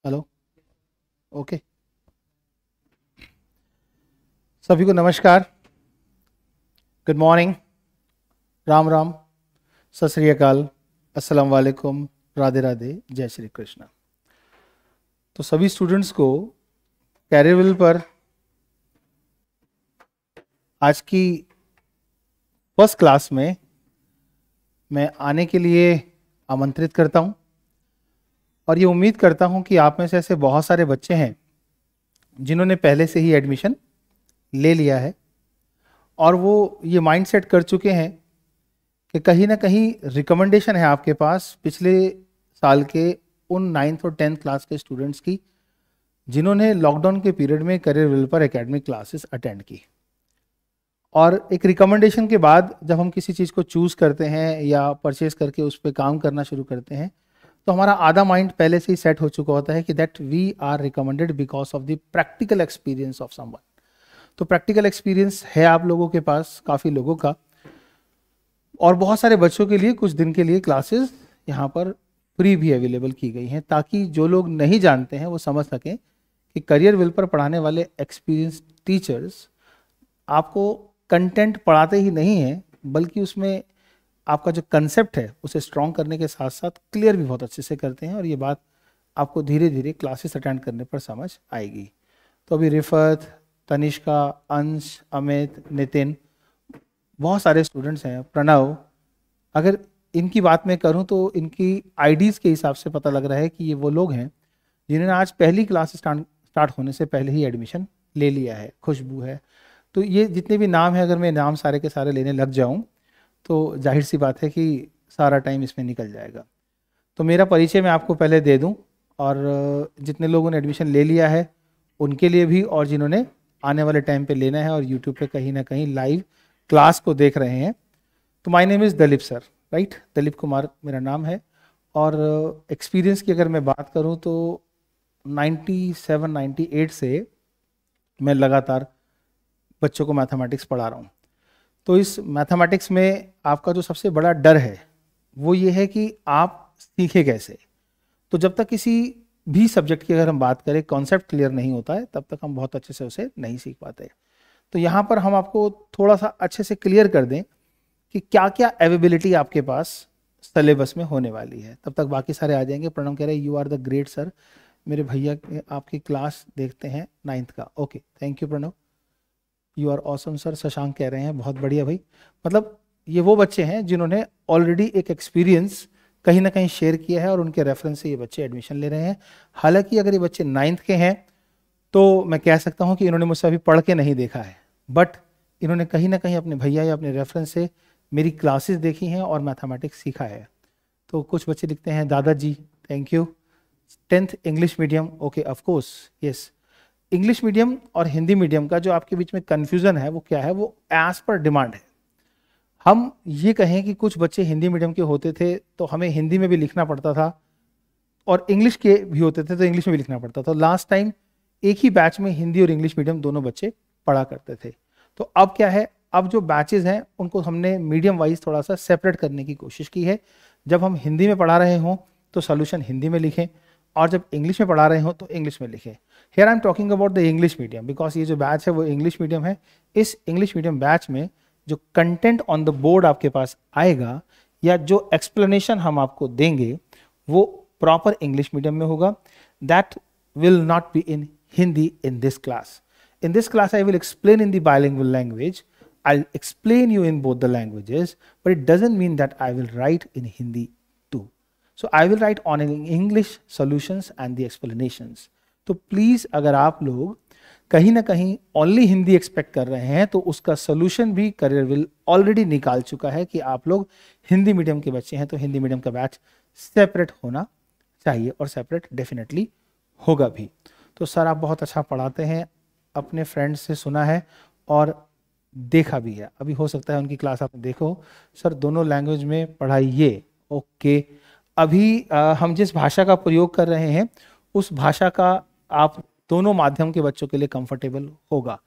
Hello. Okay. सभी को नमस्कार, गुड मॉर्निंग, राम राम, सत श्री अकाल, अस्सलाम वालेकुम, राधे राधे, जय श्री कृष्ण। तो सभी स्टूडेंट्स को कैरियरविल पर आज की फर्स्ट क्लास में मैं आने के लिए आमंत्रित करता हूं और ये उम्मीद करता हूं कि आप में से ऐसे बहुत सारे बच्चे हैं जिन्होंने पहले से ही एडमिशन ले लिया है और वो ये माइंड सेट कर चुके हैं कि कहीं ना कहीं रिकमेंडेशन है आपके पास पिछले साल के उन 9th और 10th क्लास के स्टूडेंट्स की जिन्होंने लॉकडाउन के पीरियड में कैरियरविल पर एकेडमिक क्लासेस अटेंड की। और एक रिकमेंडेशन के बाद जब हम किसी चीज़ को चूज़ करते हैं या परचेज करके उस पर काम करना शुरू करते हैं तो हमारा आधा माइंड पहले से ही सेट हो चुका होता है कि that we are recommended because of the practical experience of someone. तो प्रैक्टिकल एक्सपीरियंस है आप लोगों के पास, काफ़ी लोगों का, और बहुत सारे बच्चों के लिए कुछ दिन के लिए क्लासेस यहाँ पर फ्री भी अवेलेबल की गई हैं ताकि जो लोग नहीं जानते हैं वो समझ सकें कि कैरियरविल पर पढ़ाने वाले एक्सपीरियंस टीचर्स आपको कंटेंट पढ़ाते ही नहीं हैं बल्कि उसमें आपका जो कंसेप्ट है उसे स्ट्रॉन्ग करने के साथ साथ क्लियर भी बहुत अच्छे से करते हैं और ये बात आपको धीरे धीरे क्लासेस अटेंड करने पर समझ आएगी। तो अभी रिफत, तनिष्का, अंश, अमित, नितिन, बहुत सारे स्टूडेंट्स हैं, प्रणव, अगर इनकी बात मैं करूं तो इनकी आईडीज़ के हिसाब से पता लग रहा है कि ये वो लोग हैं जिन्होंने आज पहली क्लास स्टार्ट होने से पहले ही एडमिशन ले लिया है। खुशबू है, तो ये जितने भी नाम हैं अगर मैं नाम सारे के सारे लेने लग जाऊं तो जाहिर सी बात है कि सारा टाइम इसमें निकल जाएगा। तो मेरा परिचय मैं आपको पहले दे दूं और जितने लोगों ने एडमिशन ले लिया है उनके लिए भी और जिन्होंने आने वाले टाइम पे लेना है और यूट्यूब पे कहीं ना कहीं लाइव क्लास को देख रहे हैं। तो my name is Dalip sir, right, Dalip Kumar मेरा नाम है। और एक्सपीरियंस की अगर मैं बात करूं तो 97-98 से मैं लगातार बच्चों को मैथमेटिक्स पढ़ा रहा हूँ। तो इस मैथमेटिक्स में आपका जो सबसे बड़ा डर है वो ये है कि आप सीखे कैसे। तो जब तक किसी भी सब्जेक्ट की अगर हम बात करें कॉन्सेप्ट क्लियर नहीं होता है तब तक हम बहुत अच्छे से उसे नहीं सीख पाते। तो यहाँ पर हम आपको थोड़ा सा अच्छे से क्लियर कर दें कि क्या क्या अवेलेबिलिटी आपके पास सिलेबस में होने वाली है, तब तक बाकी सारे आ जाएंगे। प्रणव कह रहे हैं you are the great sir, मेरे भैया आपकी क्लास देखते हैं 9th का। Okay, thank you Pranav, you are awesome sir. Shashank कह रहे हैं बहुत बढ़िया भाई। मतलब ये वो बच्चे हैं जिन्होंने ऑलरेडी एक एक्सपीरियंस कहीं ना कहीं शेयर किया है और उनके रेफरेंस से ये बच्चे एडमिशन ले रहे हैं। हालांकि अगर ये बच्चे 9th के हैं तो मैं कह सकता हूँ कि इन्होंने मुझसे अभी पढ़ के नहीं देखा है, बट इन्होंने कहीं ना कहीं अपने भैया या अपने रेफरेंस से मेरी क्लासेस देखी हैं और मैथमेटिक्स सीखा है। तो कुछ बच्चे लिखते हैं दादाजी, thank you. 10th English medium, okay, of course, yes. English medium और हिंदी मीडियम का जो आपके बीच में कन्फ्यूज़न है वो क्या है, वो एज पर डिमांड है। हम ये कहें कि कुछ बच्चे हिंदी मीडियम के होते थे तो हमें हिंदी में भी लिखना पड़ता था और इंग्लिश के भी होते थे तो इंग्लिश में भी लिखना पड़ता था। लास्ट टाइम एक ही बैच में हिंदी और इंग्लिश मीडियम दोनों बच्चे पढ़ा करते थे। तो अब क्या है, अब जो बैचेज हैं उनको हमने मीडियम वाइज थोड़ा सा सेपरेट करने की कोशिश की है। जब हम हिंदी में पढ़ा रहे हों तो सोल्यूशन हिंदी में लिखें और जब इंग्लिश में पढ़ा रहे हो तो इंग्लिश में लिखें। Here I am talking about the English medium because ये जो बैच है वो इंग्लिश मीडियम है। इस इंग्लिश मीडियम बैच में जो कंटेंट ऑन द बोर्ड आपके पास आएगा या जो एक्सप्लेनेशन हम आपको देंगे वो प्रॉपर इंग्लिश मीडियम में होगा। That will not be in Hindi in this class. In this class, I will explain in the bilingual language. I'll explain you in both the languages, but it doesn't mean that I will write in Hindi too. So I will write on in English solutions and the explanations. तो please अगर आप लोग कहीं ना कहीं only Hindi expect कर रहे हैं तो उसका सोल्यूशन भी कैरियरविल ऑलरेडी निकाल चुका है कि आप लोग हिंदी मीडियम के बच्चे हैं तो हिंदी मीडियम का बैच सेपरेट होना चाहिए और सेपरेट डेफिनेटली होगा भी। तो सर आप बहुत अच्छा पढ़ाते हैं, अपने फ्रेंड्स से सुना है और देखा भी है। अभी हो सकता है उनकी क्लास आप देखो। सर दोनों लैंग्वेज में पढ़ाइए, ओके। अभी हम जिस भाषा का प्रयोग कर रहे हैं उस भाषा का आप दोनों माध्यम के बच्चों के लिए कंफर्टेबल होगा।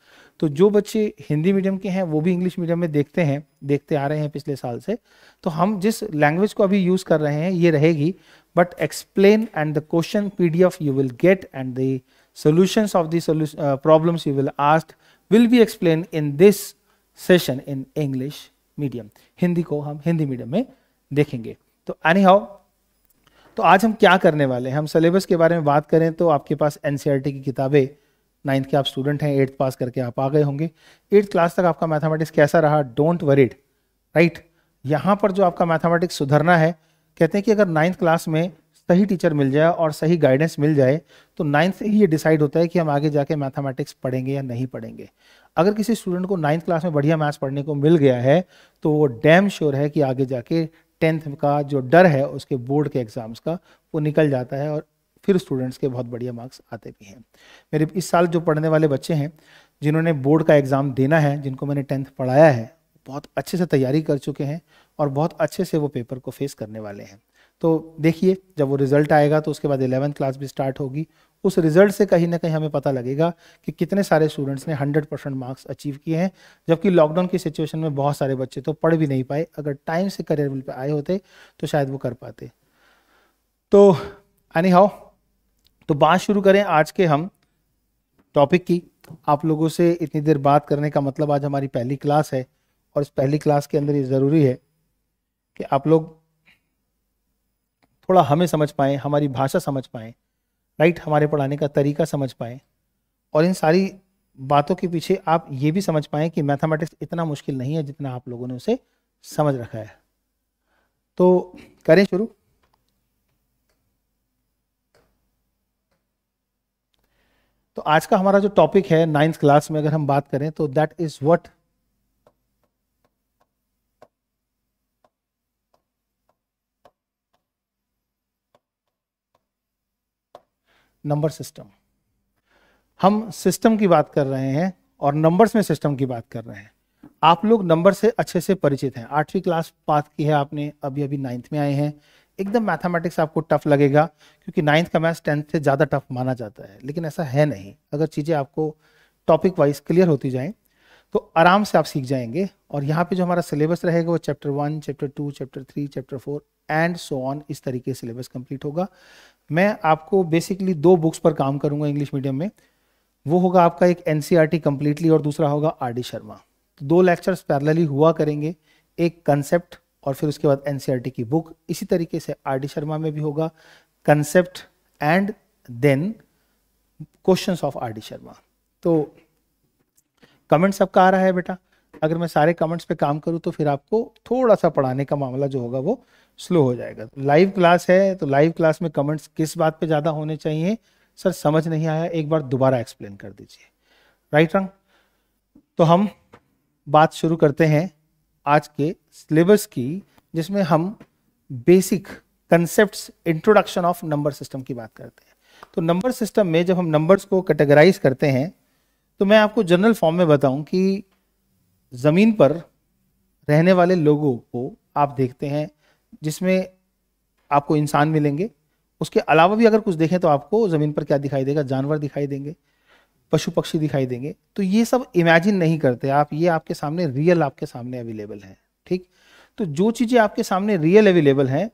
तो जो बच्चे हिंदी मीडियम के हैं वो भी इंग्लिश मीडियम में देखते आ रहे हैं पिछले साल से, तो हम जिस लैंग्वेज को अभी यूज कर रहे हैं ये रहेगी, but explain and the question PDF you will get and the solutions of the problems you will asked will be explained in this session in English medium। Hindi को हम हिंदी मीडियम में देखेंगे। तो anyhow, तो आज हम क्या करने वाले हैं, हम सिलेबस के बारे में बात करें तो आपके पास NCERT की किताबें, 9th के आप स्टूडेंट हैं, 8th पास करके आप आ गए होंगे, 8th क्लास तक आपका मैथमेटिक्स कैसा रहा, डोंट वरीड, राइट। यहाँ पर जो आपका मैथमेटिक्स सुधरना है, कहते हैं कि अगर 9th क्लास में सही टीचर मिल जाए और सही गाइडेंस मिल जाए तो 9th से ही ये डिसाइड होता है कि हम आगे जाके मैथमेटिक्स पढ़ेंगे या नहीं पढ़ेंगे। अगर किसी स्टूडेंट को 9th क्लास में बढ़िया मैथ्स पढ़ने को मिल गया है तो वो डैम श्योर है कि आगे जाके 10th का जो डर है उसके बोर्ड के एग्जाम्स का वो निकल जाता है और फिर स्टूडेंट्स के बहुत बढ़िया मार्क्स आते भी हैं। मेरे इस साल जो पढ़ने वाले बच्चे हैं जिन्होंने बोर्ड का एग्ज़ाम देना है, जिनको मैंने 10th पढ़ाया है, बहुत अच्छे से तैयारी कर चुके हैं और बहुत अच्छे से वो पेपर को फेस करने वाले हैं। तो देखिए जब वो रिजल्ट आएगा तो उसके बाद 11th क्लास भी स्टार्ट होगी, उस रिजल्ट से कहीं ना कहीं हमें पता लगेगा कि कितने सारे स्टूडेंट्स ने 100% मार्क्स अचीव किए हैं, जबकि लॉकडाउन की सिचुएशन में बहुत सारे बच्चे तो पढ़ भी नहीं पाए। अगर टाइम से करियर बिल पे आए होते तो शायद वो कर पाते। तो एनी हाउ, तो बात शुरू करें आज के हम टॉपिक की। आप लोगों से इतनी देर बात करने का मतलब आज हमारी पहली क्लास है और इस पहली क्लास के अंदर ये ज़रूरी है कि आप लोग थोड़ा हमें समझ पाएँ, हमारी भाषा समझ पाएँ, राइट, हमारे पढ़ाने का तरीका समझ पाएँ, और इन सारी बातों के पीछे आप ये भी समझ पाएँ कि मैथमेटिक्स इतना मुश्किल नहीं है जितना आप लोगों ने उसे समझ रखा है। तो करें शुरू। तो आज का हमारा जो टॉपिक है 9th क्लास में अगर हम बात करें तो that is what number system. हम सिस्टम की बात कर रहे हैं और नंबर्स में सिस्टम की बात कर रहे हैं। आप लोग नंबर से अच्छे से परिचित हैं, 8वीं क्लास पास की है आपने, अभी अभी 9th में आए हैं। एकदम मैथमेटिक्स आपको टफ लगेगा क्योंकि 9th का मैथ्स 10th से ज़्यादा टफ माना जाता है, लेकिन ऐसा है नहीं। अगर चीज़ें आपको टॉपिक वाइज क्लियर होती जाएं तो आराम से आप सीख जाएंगे। और यहाँ पे जो हमारा सिलेबस रहेगा वो chapter 1, chapter 2, chapter 3, chapter 4 and so on, इस तरीके से सिलेबस कंप्लीट होगा। मैं आपको बेसिकली 2 बुक्स पर काम करूँगा इंग्लिश मीडियम में। वो होगा आपका एक NCERT कम्प्लीटली और दूसरा होगा RD शर्मा। तो 2 लेक्चर्स पैरेलली हुआ करेंगे, एक कंसेप्ट और फिर उसके बाद NCERT की बुक। इसी तरीके से RD शर्मा में भी होगा concept and then questions of RD Sharma. तो कमेंट सबका आ रहा है बेटा? अगर मैं सारे कमेंट्स पे काम करूं तो फिर आपको थोड़ा सा पढ़ाने का मामला जो होगा वो स्लो हो जाएगा। लाइव क्लास है तो लाइव क्लास में कमेंट्स किस बात पे ज़्यादा होने चाहिए? सर समझ नहीं आया, एक बार दोबारा एक्सप्लेन कर दीजिए, राइट रंग। तो हम बात शुरू करते हैं आज के सिलेबस की, जिसमें हम basic concepts, introduction of number system की बात करते हैं। तो नंबर सिस्टम में जब हम नंबर्स को कैटेगराइज करते हैं तो मैं आपको जनरल फॉर्म में बताऊं कि ज़मीन पर रहने वाले लोगों को आप देखते हैं, जिसमें आपको इंसान मिलेंगे। उसके अलावा भी अगर कुछ देखें तो आपको ज़मीन पर क्या दिखाई देगा? जानवर दिखाई देंगे, पशु पक्षी दिखाई देंगे। तो ये सब इमेजिन नहीं करते आप, ये आपके सामने रियल आपके सामने अवेलेबल है, ठीक। तो जो चीज़ें आपके सामने रियल अवेलेबल हैं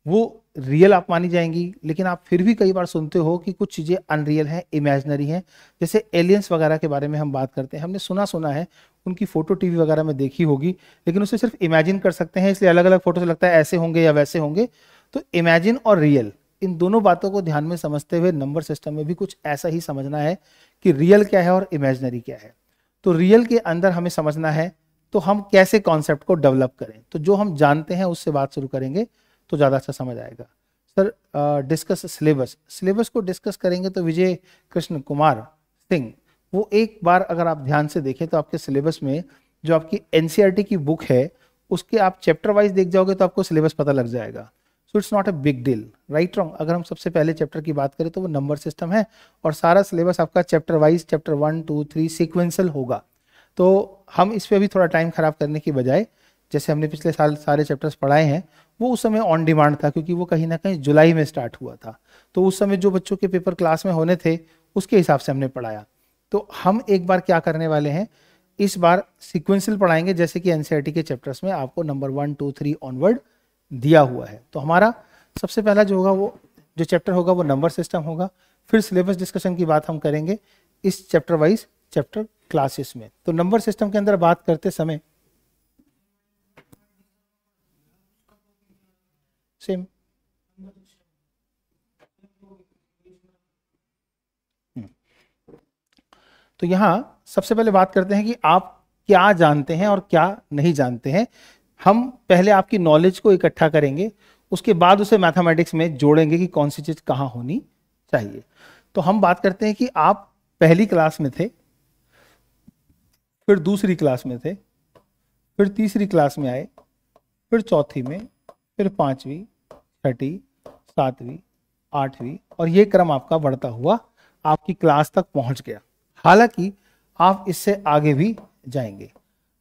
वो रियल आप मानी जाएंगी, लेकिन आप फिर भी कई बार सुनते हो कि कुछ चीज़ें अनरियल हैं, इमेजिनरी हैं। जैसे एलियंस वगैरह के बारे में हम बात करते हैं, हमने सुना है, उनकी फ़ोटो टीवी वगैरह में देखी होगी, लेकिन उसे सिर्फ इमेजिन कर सकते हैं, इसलिए अलग अलग फोटो से लगता है ऐसे होंगे या वैसे होंगे। तो इमेजिन और रियल, इन दोनों बातों को ध्यान में समझते हुए नंबर सिस्टम में भी कुछ ऐसा ही समझना है कि रियल क्या है और इमेजिनरी क्या है। तो रियल के अंदर हमें समझना है तो हम कैसे कॉन्सेप्ट को डेवलप करें। तो जो हम जानते हैं उससे बात शुरू करेंगे तो ज़्यादा अच्छा समझ आएगा। सर डिस्कस सिलेबस को डिस्कस करेंगे तो विजय कृष्ण कुमार सिंह, वो एक बार अगर आप ध्यान से देखें तो आपके सिलेबस में जो आपकी NCERT की बुक है उसके आप चैप्टर वाइज देख जाओगे तो आपको सिलेबस पता लग जाएगा। So it's not a big deal, right wrong. अगर हम सबसे पहले चैप्टर की बात करें तो वो नंबर सिस्टम है और सारा सिलेबस आपका चैप्टर वाइज, चैप्टर 1, 2, 3 सीक्वेंशियल होगा। तो हम इस पर भी थोड़ा टाइम खराब करने की बजाय, जैसे हमने पिछले साल सारे चैप्टर्स पढ़ाए हैं, वो उस समय ऑन डिमांड था क्योंकि वो कहीं ना कहीं जुलाई में स्टार्ट हुआ था। तो उस समय जो बच्चों के पेपर क्लास में होने थे उसके हिसाब से हमने पढ़ाया। तो हम एक बार क्या करने वाले हैं, इस बार सीक्वेंशियल पढ़ाएंगे, जैसे कि एनसीईआरटी के चैप्टर्स में आपको नंबर 1 2 3 ऑनवर्ड दिया हुआ है। तो हमारा सबसे पहला जो होगा, वो जो चैप्टर होगा वो नंबर सिस्टम होगा। फिर सिलेबस डिस्कशन की बात हम करेंगे इस चैप्टर वाइज चैप्टर क्लासेस में। तो नंबर सिस्टम के अंदर बात करते समय सेम तो यहां सबसे पहले बात करते हैं कि आप क्या जानते हैं और क्या नहीं जानते हैं। हम पहले आपकी नॉलेज को इकट्ठा करेंगे, उसके बाद उसे मैथमेटिक्स में जोड़ेंगे कि कौन सी चीज कहां होनी चाहिए। तो हम बात करते हैं कि आप पहली क्लास में थे, फिर दूसरी क्लास में थे, फिर तीसरी क्लास में आए, फिर चौथी में, फिर पांचवी, छठी, सातवीं, आठवीं, और ये क्रम आपका बढ़ता हुआ आपकी क्लास तक पहुंच गया। हालांकि आप इससे आगे भी जाएंगे।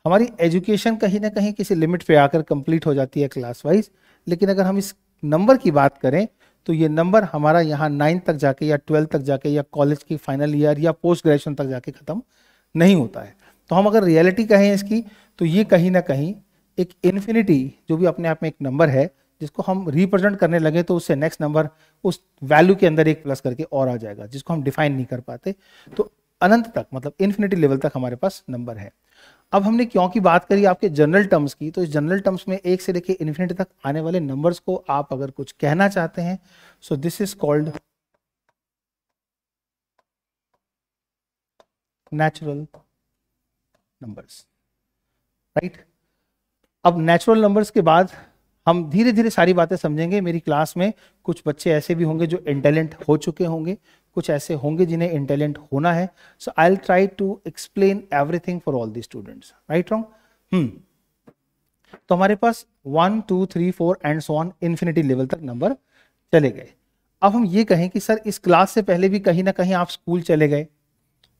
हमारी एजुकेशन कहीं ना कहीं किसी लिमिट पे आकर कंप्लीट हो जाती है क्लास वाइज, लेकिन अगर हम इस नंबर की बात करें तो ये नंबर हमारा यहाँ 9 तक जाके या 12 तक जाके या कॉलेज की फाइनल ईयर या पोस्ट ग्रेजुएशन तक जाके खत्म नहीं होता है। तो हम अगर रियलिटी कहें इसकी, तो ये कहीं ना कहीं एक इन्फिनिटी जो भी अपने आप में एक नंबर है, जिसको हम रिप्रेजेंट करने लगे तो उससे नेक्स्ट नंबर उस वैल्यू के अंदर एक प्लस करके और आ जाएगा, जिसको हम डिफाइन नहीं कर पाते। तो अनंत तक, मतलब इन्फिनिटी लेवल तक हमारे पास नंबर है। अब हमने क्योंकि बात करी आपके जनरल टर्म्स की, तो इस जनरल टर्म्स में एक से लेके इन्फिनिटी तक आने वाले नंबर्स को आप अगर कुछ कहना चाहते हैं, सो this is called natural numbers, right. अब नेचुरल नंबर्स के बाद हम धीरे धीरे सारी बातें समझेंगे। मेरी क्लास में कुछ बच्चे ऐसे भी होंगे जो इंटेलिजेंट हो चुके होंगे, कुछ ऐसे होंगे जिन्हें इंटेलिजेंट होना है। So I will try to explain everything for all the students, right wrong. तो हमारे पास 1 2 3 4 and so on infinity level तक नंबर चले गए। अब हम ये कहें कि सर इस क्लास से पहले भी कहीं ना कहीं आप स्कूल चले गए,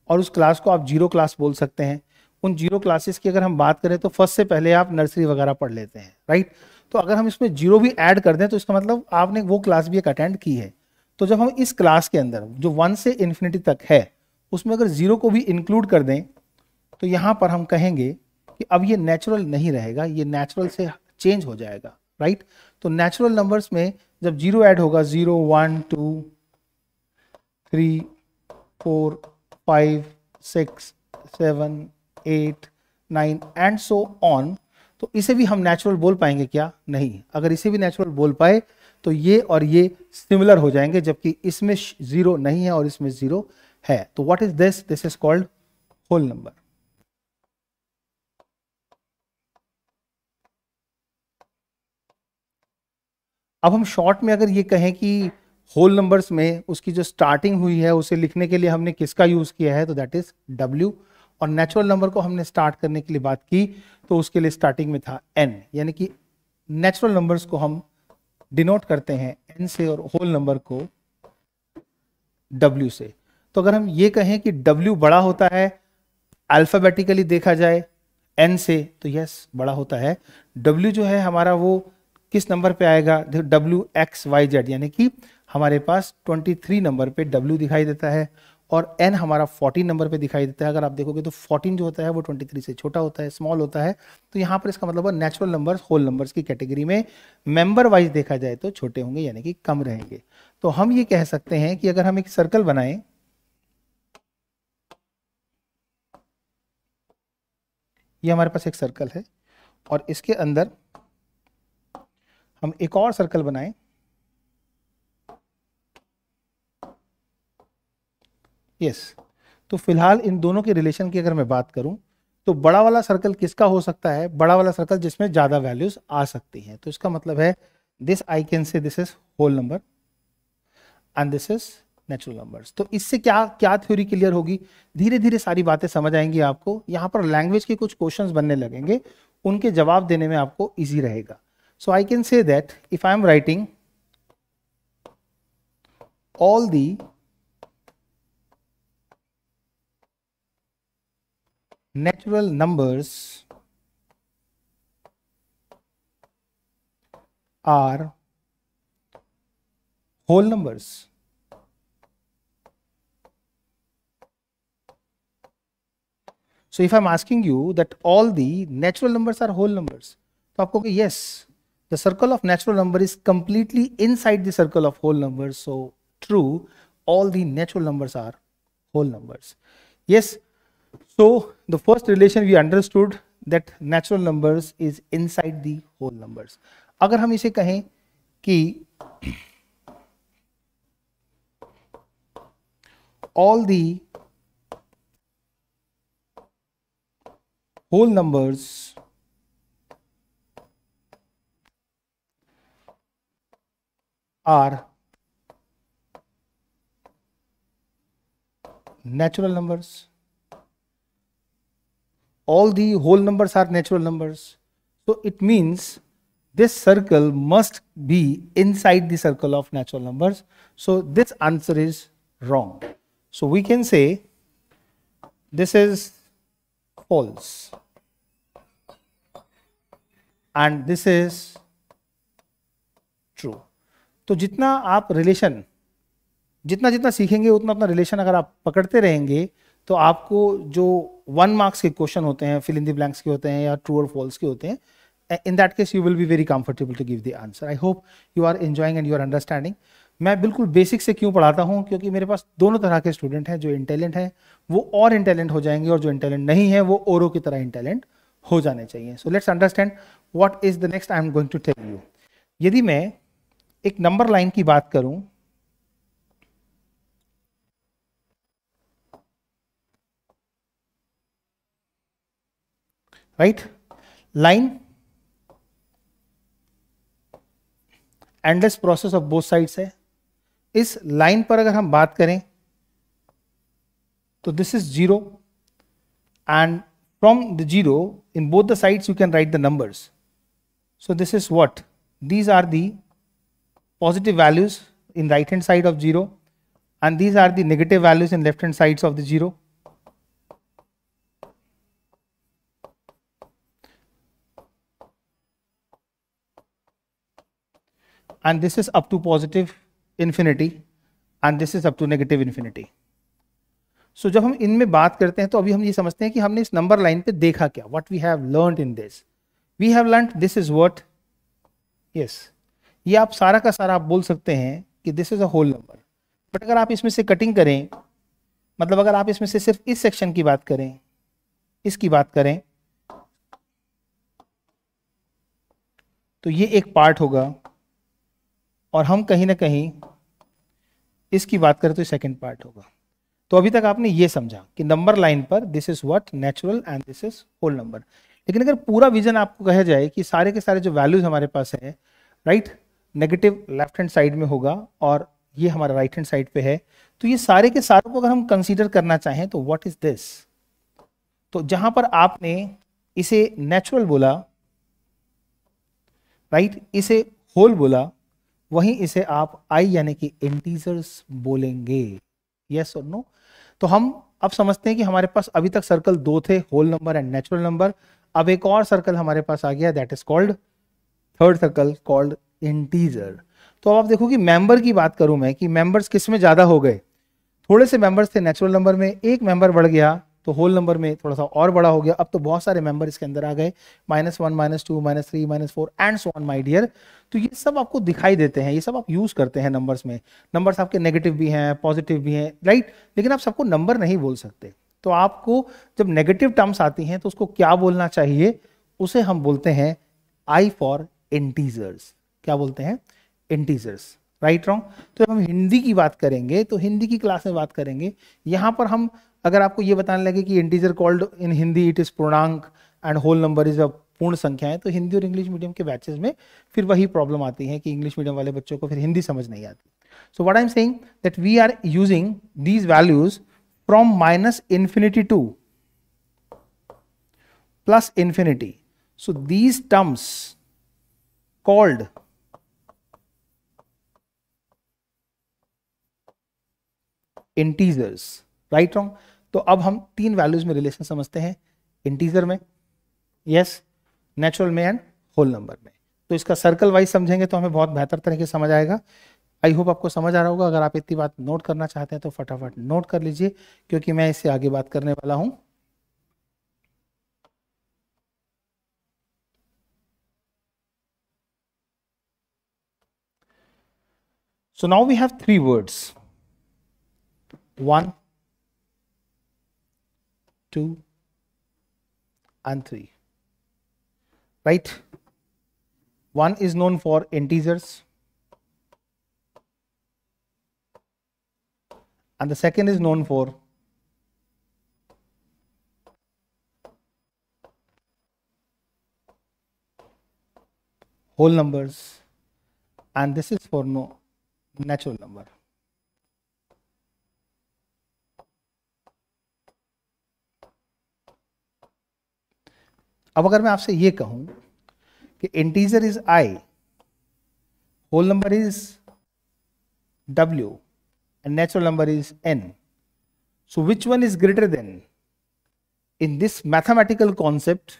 और उस क्लास को आप जीरो क्लास बोल सकते हैं। उन जीरो क्लासेस की अगर हम बात करें तो फर्स्ट से पहले आप नर्सरी वगैरह पढ़ लेते हैं, राइट। तो अगर हम इसमें जीरो भी ऐड कर दें तो इसका मतलब आपने वो क्लास भी एक अटेंड की है। तो जब हम इस क्लास के अंदर जो 1 से इन्फिनिटी तक है, उसमें अगर जीरो को भी इंक्लूड कर दें, तो यहां पर हम कहेंगे कि अब ये नेचुरल नहीं रहेगा, ये नेचुरल से चेंज हो जाएगा, राइट। तो नेचुरल नंबर्स में जब जीरो ऐड होगा, 0 1 2 3 4 5 6 7 8 9 एंड सो ऑन, तो इसे भी हम नेचुरल बोल पाएंगे क्या? नहीं। अगर इसे भी नेचुरल बोल पाए तो ये और ये सिमिलर हो जाएंगे, जबकि इसमें जीरो नहीं है और इसमें जीरो है। तो what is this? This is called whole number. अब हम शॉर्ट में अगर ये कहें कि होल नंबर्स में उसकी जो स्टार्टिंग हुई है उसे लिखने के लिए हमने किसका यूज किया है, तो दैट इज W। और नेचुरल नंबर को हमने स्टार्ट करने के लिए बात की तो उसके लिए स्टार्टिंग में था N, यानी कि नेचुरल नंबर्स को हम डिनोट करते हैं N से और होल नंबर को W से। तो अगर हम ये कहें कि W बड़ा होता है अल्फाबेटिकली देखा जाए N से, तो यस बड़ा होता है। W जो है हमारा वो किस नंबर पे आएगा? W X Y Z, यानी कि हमारे पास 23 नंबर पे W दिखाई देता है, और N हमारा 14 नंबर पे दिखाई देता है। अगर आप देखोगे तो 14 जो होता है वो 23 से छोटा होता है, स्मॉल होता है। तो यहाँ पर इसका मतलब नेचुरल नंबर्स होल नंबर्स की कैटेगरी में मेंबर वाइज देखा जाए तो छोटे होंगे, यानी कि कम रहेंगे। तो हम ये कह सकते हैं कि अगर हम एक सर्कल बनाएं, ये हमारे पास एक सर्कल है और इसके अंदर हम एक और सर्कल बनाएं, यस। तो फिलहाल इन दोनों के रिलेशन की अगर मैं बात करूं तो बड़ा वाला सर्कल किसका हो सकता है? बड़ा वाला सर्कल जिसमें ज्यादा वैल्यूज आ सकती हैं। तो इसका मतलब है this I can say this is whole number and this is natural numbers. तो इससे क्या क्या थ्योरी क्लियर होगी? धीरे धीरे सारी बातें समझ आएंगी आपको। यहां पर लैंग्वेज के कुछ क्वेश्चंस बनने लगेंगे, उनके जवाब देने में आपको इजी रहेगा। So I can say that if I am writing all the natural numbers are whole numbers, so if I am asking you that all the natural numbers are whole numbers, तो आपको कि yes, the circle of natural number is completely inside the circle of whole numbers, so true, all the natural numbers are whole numbers. Yes, so the first relation we understood that natural numbers is inside the whole numbers. अगर हम इसे कहें कि all the whole numbers are natural numbers, all the whole numbers are natural numbers, so it means this circle must be inside the circle of natural numbers, so this answer is wrong. So we can say this is false and this is true. तो जितना आप relation जितना जितना सीखेंगे उतना उतना relation अगर आप पकड़ते रहेंगे, तो आपको जो 1 मार्क्स के क्वेश्चन होते हैं, फिल इन द ब्लैंक्स के होते हैं या ट्रू और फॉल्स के होते हैं, in that case you will be very comfortable to give the answer. I hope you are enjoying and you are understanding. मैं बिल्कुल बेसिक से क्यों पढ़ाता हूँ, क्योंकि मेरे पास दोनों तरह के स्टूडेंट हैं. जो इंटेलिजेंट हैं वो और इंटेलिजेंट हो जाएंगे, और जो इंटेलिजेंट नहीं है वो औरों की तरह इंटेलिजेंट हो जाने चाहिए. So let's understand what is the next I am going to tell you. यदि मैं एक नंबर लाइन की बात करूं, right, line endless process of both sides है. इस लाइन पर अगर हम बात करें तो this is 0 and from the 0 in both the sides you can write the numbers. So this is what, these are the positive values in right hand side of 0 and these are the negative values in left hand sides of the 0. And this is up to positive infinity and this is up to negative infinity. So जब हम इनमें बात करते हैं तो अभी हम ये समझते हैं कि हमने इस नंबर लाइन पे देखा क्या. What we have learned in this, we have learned this is what, yes, ये आप सारा का सारा आप बोल सकते हैं कि this is a whole number. But अगर आप इसमें से कटिंग करें, मतलब अगर आप इसमें से सिर्फ इस सेक्शन की बात करें, इसकी बात करें, तो ये एक पार्ट होगा, और हम कहीं ना कहीं इसकी बात करें तो सेकंड पार्ट होगा. तो अभी तक आपने ये समझा कि नंबर लाइन पर this is what natural and this is whole number. लेकिन अगर पूरा विजन आपको कहा जाए कि सारे के सारे जो वैल्यूज हमारे पास है, right, negative left hand side में होगा और ये हमारा राइट हैंड साइड पे है, तो ये सारे के सारों को अगर हम कंसीडर करना चाहें तो व्हाट इज दिस. तो जहां पर आपने इसे नेचुरल बोला, राइट, इसे होल बोला, वहीं इसे आप आई यानी कि इंटीजर्स बोलेंगे. यस और नो. तो हम अब समझते हैं कि हमारे पास अभी तक सर्कल 2 थे, whole number and natural number. अब एक और सर्कल हमारे पास आ गया, that is called third circle called integer. तो अब आप देखो कि मेंबर की बात करूं मैं कि मेंबर्स किस में ज्यादा हो गए. थोड़े से मेंबर्स थे नेचुरल नंबर में, एक मेंबर बढ़ गया तो होल नंबर में थोड़ा सा और बड़ा हो गया. अब तो बहुत सारे मेंबर इसके अंदर आ गए, -1, -2, -3, -4 and so on my dear. तो ये सब आपको दिखाई देते हैं, ये सब आप यूज करते हैं नंबर्स में. नंबर्स आपके नेगेटिव भी हैं, पॉजिटिव भी हैं, राइट, लेकिन आप सबको नंबर नहीं बोल सकते. तो आपको जब नेगेटिव टर्म्स आती हैं तो उसको क्या बोलना चाहिए, उसे हम बोलते हैं आई फॉर इंटीजर्स. क्या बोलते हैं, इंटीजर्स. Right wrong. तो जब हम हिंदी की बात करेंगे तो हिंदी की क्लास में बात करेंगे, यहां पर हम अगर आपको ये बताने लगे कि integer called in Hindi it is पूर्णांक and whole number is a पूर्ण संख्या है, तो हिंदी और इंग्लिश मीडियम के बैचेस में फिर वही प्रॉब्लम आती है कि इंग्लिश मीडियम वाले बच्चों को फिर हिंदी समझ नहीं आती. So what I am saying that we are using these values from -infinity to +infinity. So these terms called integers. Right wrong. तो अब हम 3 वैल्यूज में रिलेशन समझते हैं, इंटीजर में, यस, नेचुरल में एंड होल नंबर में. तो इसका सर्कल वाइज समझेंगे तो हमें बहुत बेहतर तरीके से समझ आएगा. आई होप आपको समझ आ रहा होगा. अगर आप इतनी बात नोट करना चाहते हैं तो फटाफट नोट कर लीजिए, क्योंकि मैं इससे आगे बात करने वाला हूं. So now we have three words, 1, 2 and 3, right? One is known for integers and the second is known for whole numbers, and this is for no natural number. अब अगर मैं आपसे ये कहूं कि integer is i, whole number is w and natural number is n, so which one is greater than? In this mathematical concept,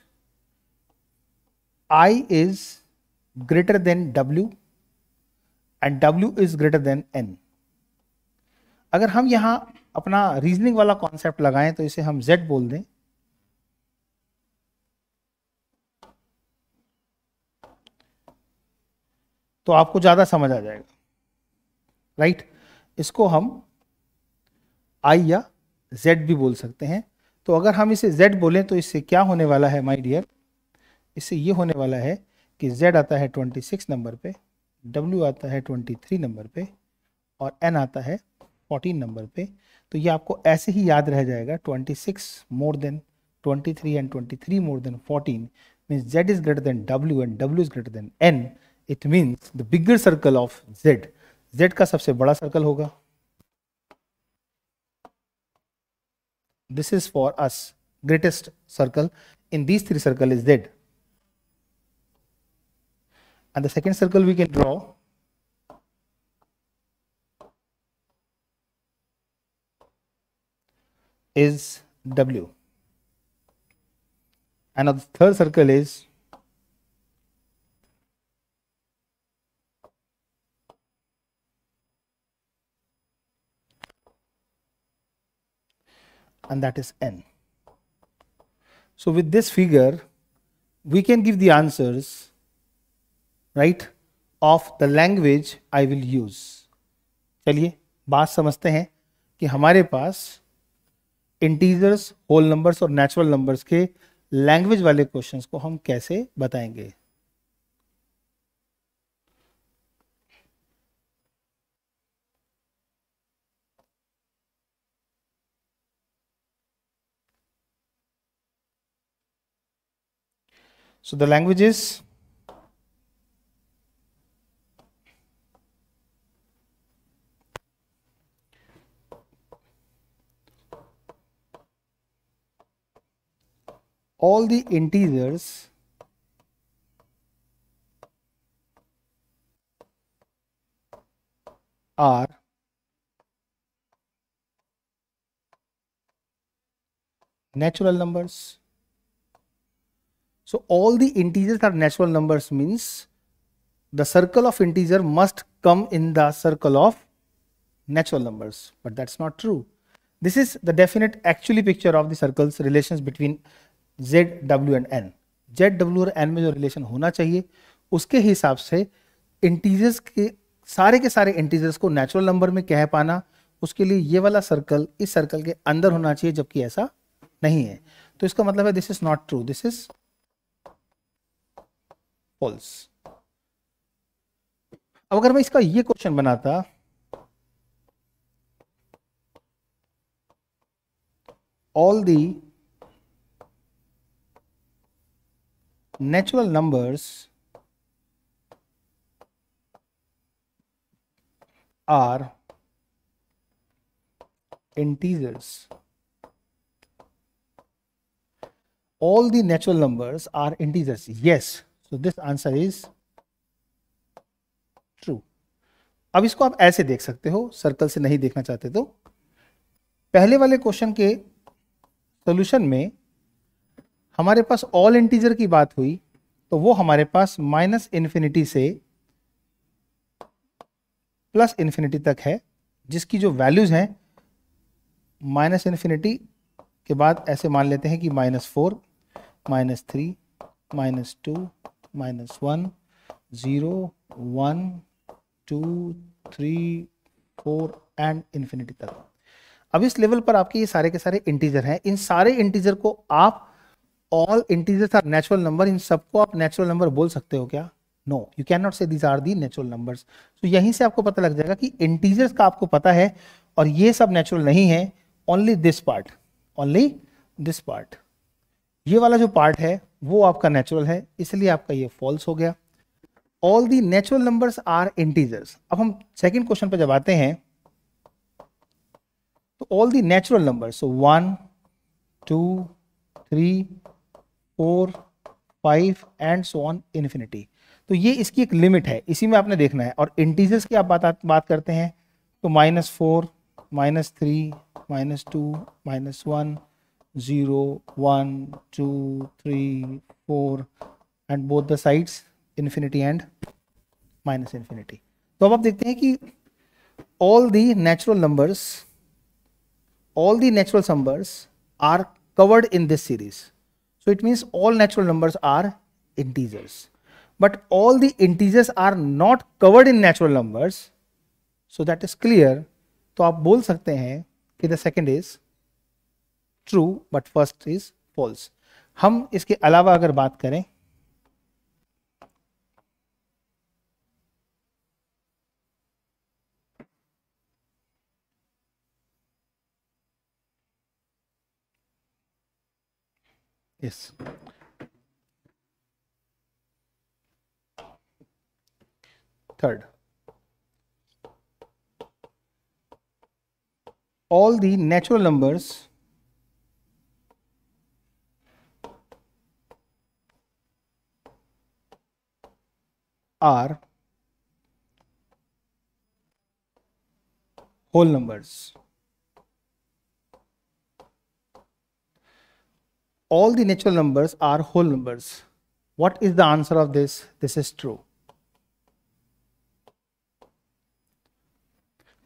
I is greater than w and w is greater than n. अगर हम यहां अपना reasoning वाला concept लगाएं तो इसे हम z बोल दें, तो आपको ज्यादा समझ आ जाएगा, राइट? इसको हम i या z भी बोल सकते हैं। तो अगर हम इसे z बोलें तो इससे क्या होने वाला है माय डियर? इससे ये होने वाला है कि z आता है 26 नंबर पे, w आता है 23 नंबर पे और n आता है 14 नंबर पे। तो ये आपको ऐसे ही याद रह जाएगा, 26 more than 23 and 23 more than 14 means z is greater than w and w is greater than n। It means the bigger circle of z, z का सबसे बड़ा सर्कल होगा। This is for us greatest circle in these three circle is z, and the second circle we can draw is w, and the third circle is and that is n. So with this figure we can give the answers, right, of the language I will use. चलिए बात समझते हैं कि हमारे पास integers, whole numbers और natural numbers के language वाले questions को हम कैसे बताएंगे। So the language is all the integers are natural numbers. So all the integers are natural numbers means the circle of integer must come in the circle of natural numbers, but that's not true. This is the definite actually picture of the circles relations between z, w and n. z, w और n में जो relation होना चाहिए उसके हिसाब से integers के सारे इंटीजर्स को नेचुरल नंबर में कह पाना, उसके लिए ये वाला सर्कल इस सर्कल के अंदर होना चाहिए, जबकि ऐसा नहीं है। तो इसका मतलब है this is not true, this is false. अब अगर मैं इसका ये क्वेश्चन बनाता, all the natural numbers are integers. All the natural numbers are integers. Yes. So this answer is true. अब इसको आप ऐसे देख सकते हो, सर्कल से नहीं देखना चाहते तो। पहले वाले क्वेश्चन के सॉल्यूशन में हमारे पास ऑल इंटीजर की बात हुई, तो वो हमारे पास माइनस इन्फिनिटी से प्लस इन्फिनिटी तक है, जिसकी जो वैल्यूज हैं माइनस इन्फिनिटी के बाद ऐसे मान लेते हैं कि -4, -3, -2, -1, 0, 1, 2, 3, 4 एंड इन्फिनिटी तक। अब इस लेवल पर आपके ये सारे के सारे इंटीजर हैं। इन सारे इंटीजर को आप, all integers are natural number, इन सबको आप नेचुरल नंबर बोल सकते हो क्या? No, you can not say these are the natural numbers. तो यहीं से आपको पता लग जाएगा कि इंटीजर्स का आपको पता है और ये सब नेचुरल नहीं है, only this part, only this part, ये वाला जो पार्ट है वो आपका नेचुरल है, इसलिए आपका ये फॉल्स हो गया। All the natural numbers are integers. अब हम सेकंड क्वेश्चन पे जब आते हैं तो all the natural numbers, so 1, 2, 3, 4, 5 and so on infinity, तो ये इसकी एक लिमिट है, इसी में आपने देखना है। और इंटीजर्स की आप बात करते हैं तो -4, -3, -2, -1, 0, 1, 2, 3, 4 and both the sides infinity and minus infinity. तो अब आप देखते हैं कि all the natural numbers are covered in this series. So it means all natural numbers are integers, but all the integers are not covered in natural numbers. So that is clear. तो आप बोल सकते हैं कि the second is true but first is false. हम इसके अलावा अगर बात करें Yes. Third, all the natural numbers are whole numbers. All the natural numbers are whole numbers. What is the answer of this? This is true.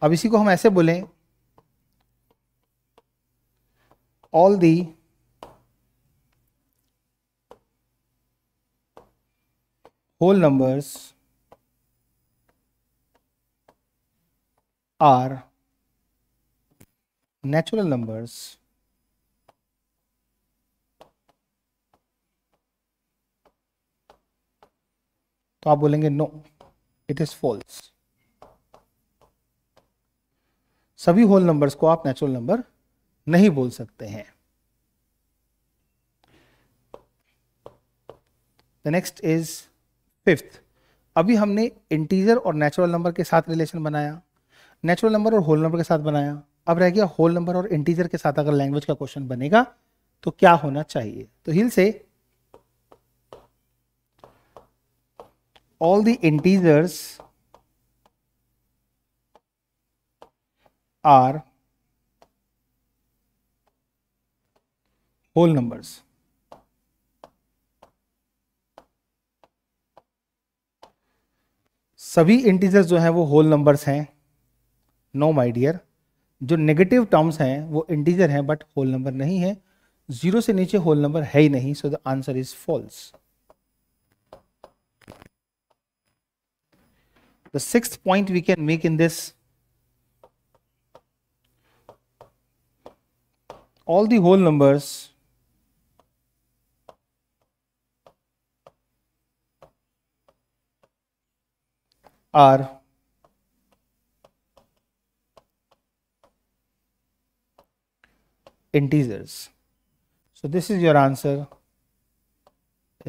अब इसी को हम ऐसे बोलें, all the whole numbers are natural numbers तो आप बोलेंगे no, it is false. सभी होल नंबर्स को आप नेचुरल नंबर नहीं बोल सकते हैं। The next is fifth. अभी हमने इंटीजर और नेचुरल नंबर के साथ रिलेशन बनाया, नेचुरल नंबर और होल नंबर के साथ बनाया। अब रह गया होल नंबर और इंटीजर के साथ अगर लैंग्वेज का क्वेश्चन बनेगा तो क्या होना चाहिए? तो हिल से all the integers are whole numbers. सभी इंटीजर्स जो हैं वो होल नंबर्स हैं? नो माय डियर, जो नेगेटिव टर्म्स हैं वो इंटीजर हैं बट होल नंबर नहीं है। 0 से नीचे होल नंबर है ही नहीं, so the answer is false. The sixth point we can make in this, all the whole numbers are integers. So this is your answer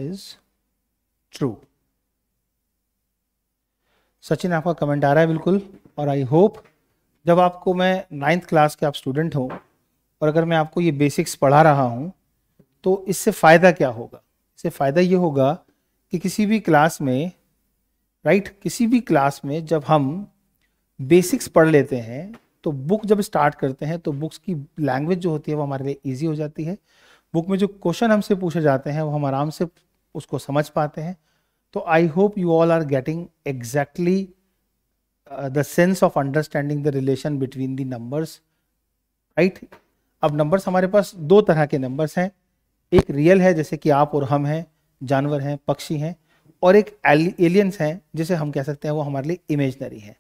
is true. Sachin आपका comment आ रहा है बिल्कुल, और आई होप जब आपको मैं 9th क्लास के आप स्टूडेंट हो और अगर मैं आपको ये बेसिक्स पढ़ा रहा हूँ तो इससे फ़ायदा क्या होगा? इससे फ़ायदा ये होगा कि किसी भी क्लास में, राइट, किसी भी क्लास में जब हम बेसिक्स पढ़ लेते हैं तो बुक जब स्टार्ट करते हैं तो बुक्स की लैंग्वेज जो होती है वो हमारे लिए ईजी हो जाती है। बुक में जो क्वेश्चन हमसे पूछे जाते हैं वो हम आराम से उसको समझ पाते हैं। तो I hope you all are getting exactly the sense of understanding the relation between the numbers, right. अब नंबर्स हमारे पास दो तरह के नंबर्स हैं, एक रियल है जैसे कि आप और हम हैं, जानवर हैं, पक्षी हैं, और एक एलियंस हैं जिसे हम कह सकते हैं वो हमारे लिए इमेजनरी है।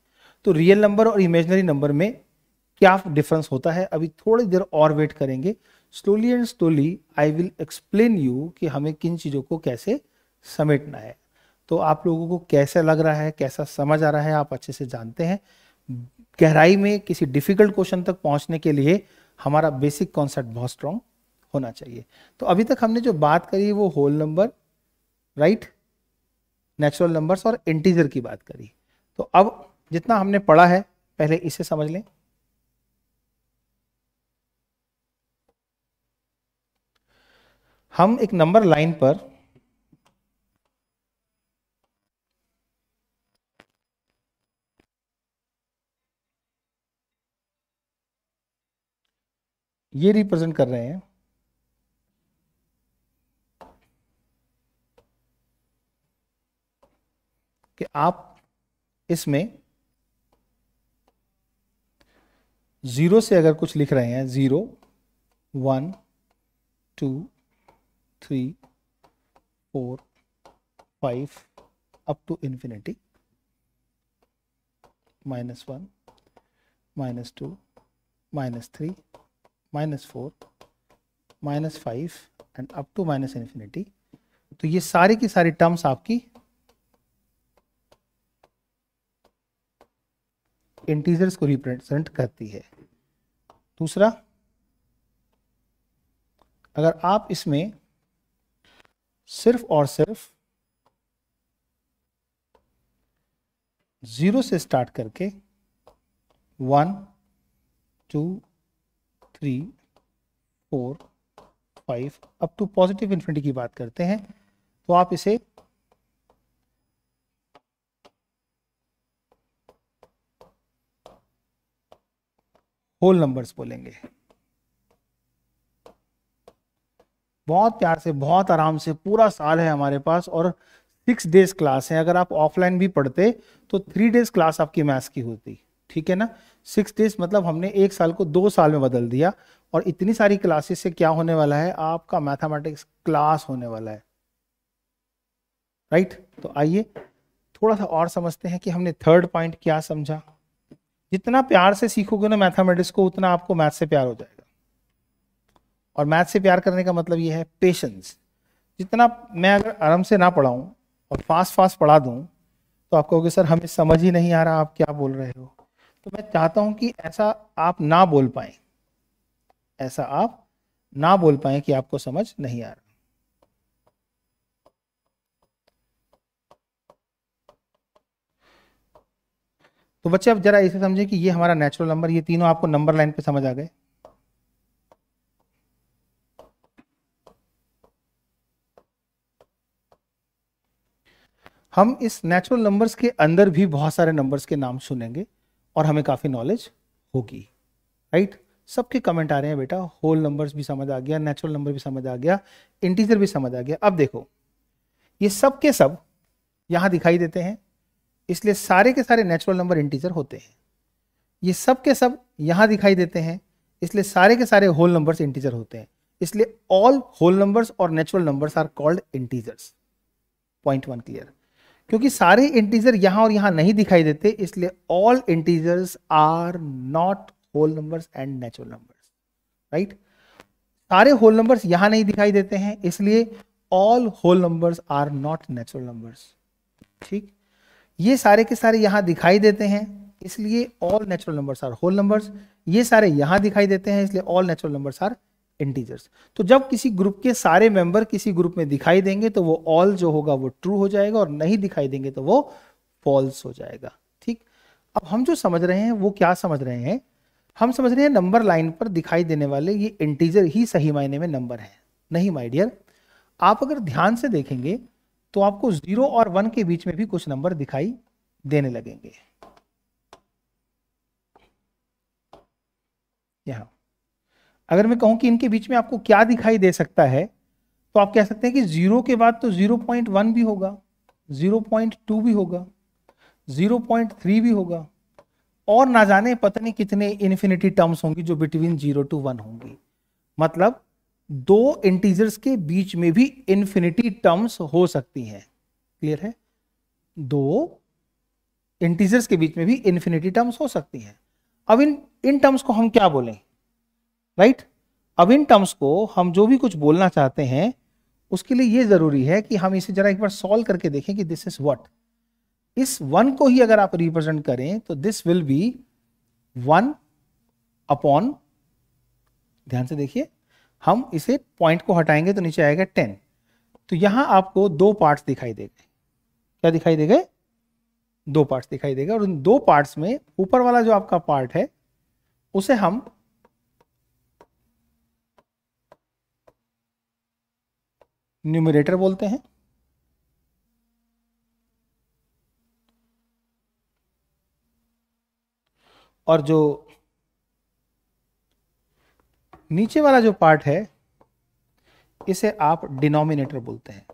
तो रियल नंबर और इमेजिनरी नंबर में क्या डिफरेंस होता है, अभी थोड़ी देर और वेट करेंगे। Slowly and slowly I will explain you कि हमें किन चीज़ों को कैसे समेटना है। तो आप लोगों को कैसा लग रहा है, कैसा समझ आ रहा है, आप अच्छे से जानते हैं। गहराई में किसी डिफिकल्ट क्वेश्चन तक पहुंचने के लिए हमारा बेसिक कॉन्सेप्ट बहुत स्ट्रांग होना चाहिए। तो अभी तक हमने जो बात करी वो whole number, right, natural numbers और इंटीजर की बात करी। तो अब जितना हमने पढ़ा है पहले इसे समझ लें। हम एक नंबर लाइन पर ये रिप्रेजेंट कर रहे हैं कि आप इसमें जीरो से अगर कुछ लिख रहे हैं, 0 1 2 3 4 5 up to infinity, -1 -2 -3 -4 -5 and up to minus infinity. तो ये सारी की सारी टर्म्स आपकी इंटीजर्स को रिप्रेजेंट करती है। दूसरा, अगर आप इसमें सिर्फ और सिर्फ 0 से स्टार्ट करके 1 2 3 4 5 अप टू पॉजिटिव इन्फिनिटी की बात करते हैं, तो आप इसे होल नंबर्स बोलेंगे। बहुत प्यार से, बहुत आराम से, पूरा साल है हमारे पास और 6 डेज क्लास है। अगर आप ऑफलाइन भी पढ़ते तो 3 डेज क्लास आपकी मैथ्स की होती, ठीक है ना। 6 डेज मतलब हमने एक साल को 2 साल में बदल दिया। और इतनी सारी क्लासेस से क्या होने वाला है, आपका मैथमेटिक्स क्लास होने वाला है, राइट। तो आइए थोड़ा सा और समझते हैं कि हमने थर्ड पॉइंट क्या समझा। जितना प्यार से सीखोगे ना मैथमेटिक्स को, उतना आपको मैथ से प्यार हो जाएगा। और मैथ से प्यार करने का मतलब ये है पेशेंस। जितना मैं अगर आराम से ना पढ़ाऊं और फास्ट फास्ट पढ़ा दूं तो आप कहोगे सर हमें समझ ही नहीं आ रहा, आप क्या बोल रहे हो। तो मैं चाहता हूं कि ऐसा आप ना बोल पाए, ऐसा आप ना बोल पाए कि आपको समझ नहीं आ रहा। तो बच्चे अब जरा इसे समझे कि ये हमारा नेचुरल नंबर, ये तीनों आपको नंबर लाइन पे समझ आ गए। हम इस नेचुरल नंबर्स के अंदर भी बहुत सारे नंबर्स के नाम सुनेंगे और हमें काफी नॉलेज होगी, राइट। सबके कमेंट आ रहे हैं बेटा, होल नंबर्स भी समझ आ गया, नेचुरल नंबर भी समझ आ गया, इंटीजर भी समझ आ गया। अब देखो ये सब के सब यहां दिखाई देते हैं, इसलिए सारे के सारे नेचुरल नंबर इंटीजर होते हैं। ये सब के सब यहां दिखाई देते हैं, इसलिए सारे के सारे होल नंबर्स इंटीजर होते हैं। इसलिए ऑल होल नंबर्स और natural numbers are called integers. Point 1 clear. क्योंकि सारे इंटीजर यहां और यहां नहीं दिखाई देते, इसलिए all integers are not whole numbers and natural numbers, right. सारे होल नंबर्स यहां नहीं दिखाई देते हैं, इसलिए all whole numbers are not natural numbers, ठीक। ये सारे के सारे यहां दिखाई देते हैं, इसलिए all natural numbers are whole numbers. ये सारे यहां दिखाई देते हैं, इसलिए all natural numbers are integers. तो जब किसी ग्रुप के सारे मेंबर किसी ग्रुप में दिखाई देंगे तो वो ऑल जो होगा वो ट्रू हो जाएगा, और नहीं दिखाई देंगे तो वो फॉल्स हो जाएगा, ठीक। अब हम जो समझ रहे हैं वो क्या समझ रहे हैं, हम समझ रहे हैं नंबर लाइन पर दिखाई देने वाले ये इंटीजर ही सही मायने में नंबर है। नहीं माय डियर, आप अगर ध्यान से देखेंगे तो आपको 0 और 1 के बीच में भी कुछ नंबर दिखाई देने लगेंगे। यहां अगर मैं कहूं कि इनके बीच में आपको क्या दिखाई दे सकता है, तो आप कह सकते हैं कि 0 के बाद तो 0.1 भी होगा, 0.2 भी होगा, 0.3 भी होगा, और ना जाने पता नहीं कितने इन्फिनिटी टर्म्स होंगी जो बिटवीन 0 to 1 होंगी। मतलब दो इंटीजर्स के बीच में भी इन्फिनिटी टर्म्स हो सकती हैं। क्लियर है? दो इंटीजर्स के बीच में भी इन्फिनिटी टर्म्स हो सकती हैं। अब इन टर्म्स को हम क्या बोलें, राइट? अब इन टर्म्स को हम जो भी कुछ बोलना चाहते हैं उसके लिए ये जरूरी है कि हम इसे जरा एक बार सॉल्व करके देखें कि दिस इज व्हाट। इस 1 को ही अगर आप रिप्रेजेंट करें तो दिस विल बी 1 अपॉन, ध्यान से देखिए, हम इसे पॉइंट को हटाएंगे तो नीचे आएगा 10। तो यहां आपको दो पार्ट्स दिखाई देंगे। क्या दिखाई देंगे? दो पार्ट्स दिखाई देगा, और उन दो पार्ट्स में ऊपर वाला जो आपका पार्ट है उसे हम न्यूमरेटर बोलते हैं, और जो नीचे वाला जो पार्ट है इसे आप डिनोमिनेटर बोलते हैं।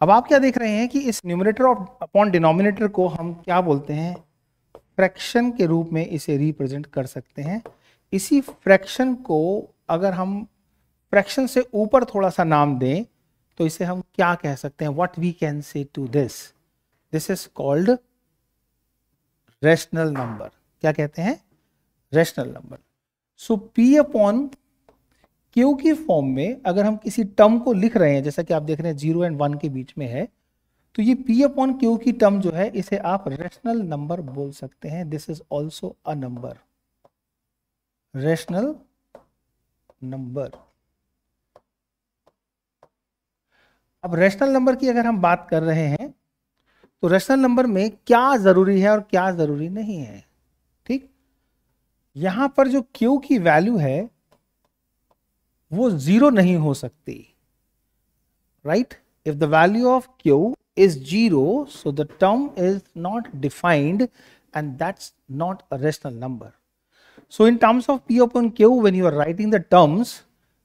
अब आप क्या देख रहे हैं कि इस न्यूमरेटर अपॉन डिनोमिनेटर को हम क्या बोलते हैं? फ्रैक्शन के रूप में इसे रिप्रेजेंट कर सकते हैं। इसी फ्रैक्शन को अगर हम फ्रैक्शन से ऊपर थोड़ा सा नाम दें तो इसे हम क्या कह सकते हैं? What we can say to this, this is called rational number. क्या कहते हैं? Rational number. So P upon Q की फॉर्म में अगर हम किसी टर्म को लिख रहे हैं, जैसा कि आप देख रहे हैं 0 और 1 के बीच में है, तो ये पी अपॉन क्यू की टर्म जो है इसे आप रेशनल नंबर बोल सकते हैं। This is also a number, rational number. अब रेशनल नंबर की अगर हम बात कर रहे हैं तो रेशनल नंबर में क्या जरूरी है और क्या जरूरी नहीं है, ठीक? यहां पर जो क्यू की वैल्यू है वो 0 नहीं हो सकती, right? If the value of Q is 0, so the term is not defined and that's not a rational number. So in terms of P upon Q, when you are writing the terms,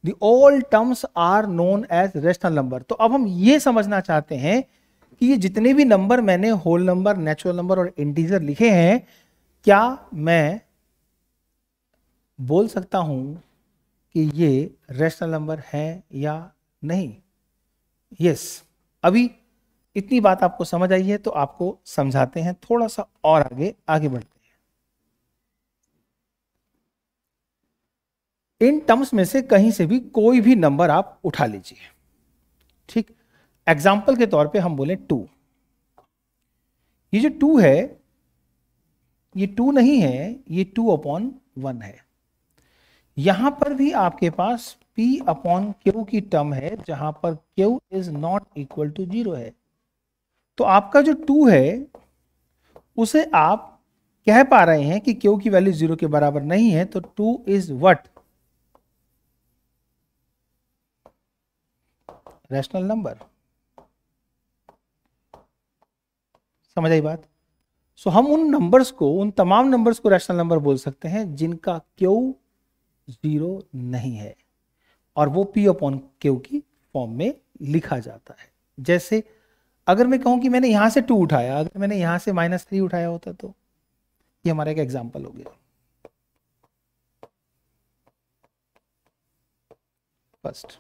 the all terms are known as rational number. तो अब हम ये समझना चाहते हैं कि ये जितने भी नंबर मैंने होल नंबर, नेचुरल नंबर और इंटीजर लिखे हैं, क्या मैं बोल सकता हूं कि ये रेशनल नंबर है या नहीं? यस। अभी इतनी बात आपको समझ आई है तो आपको समझाते हैं थोड़ा सा और आगे बढ़ते हैं। इन टर्म्स में से कहीं से भी कोई भी नंबर आप उठा लीजिए, ठीक? एग्जाम्पल के तौर पे हम बोले 2। ये जो 2 है ये 2 नहीं है, ये 2 अपॉन 1 है। यहां पर भी आपके पास P अपॉन Q की टर्म है जहां पर Q is not equal to 0 है। तो आपका जो 2 है उसे आप कह पा रहे हैं कि Q की वैल्यू 0 के बराबर नहीं है, तो 2 इज व्हाट? Rational number. समझ आई बात? सो हम उन नंबर्स को, उन तमाम नंबर्स को रैशनल नंबर बोल सकते हैं जिनका Q 0 नहीं है और वो P अपॉन Q की फॉर्म में लिखा जाता है। जैसे अगर मैं कहूं कि मैंने यहां से 2 उठाया, अगर मैंने यहां से -3 उठाया होता तो ये हमारा एक एग्जांपल हो गया। फर्स्ट